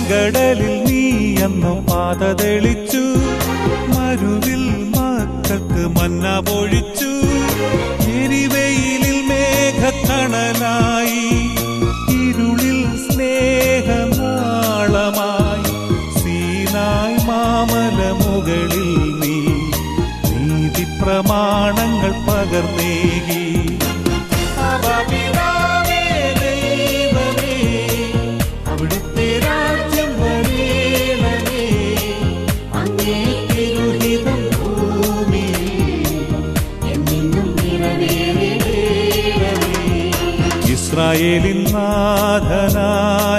ചെങ്കടലിൽ നീ അന്നു പാത തെളിച്ചു, മരുവിൽ മക്കൾക്ക് മന്ന പൊഴിച്ചു. എരിവെയിലിൽ മേഘക്കണലായി, ഇരുളിൽ സ്നേഹനാളമായി. സീനായ് മാമല മുകളിൽ നീ നീതി പ്രമാണങ്ങൾ പകർന്നേകി. അവിടുത്തെ രാജ്യം വരേണമേ, അങ്ങേ തിരുഹിതം ഭൂമിയിൽ എന്നും നിറവേറണമേ. ഇസ്രായേലിൻ നാഥനായ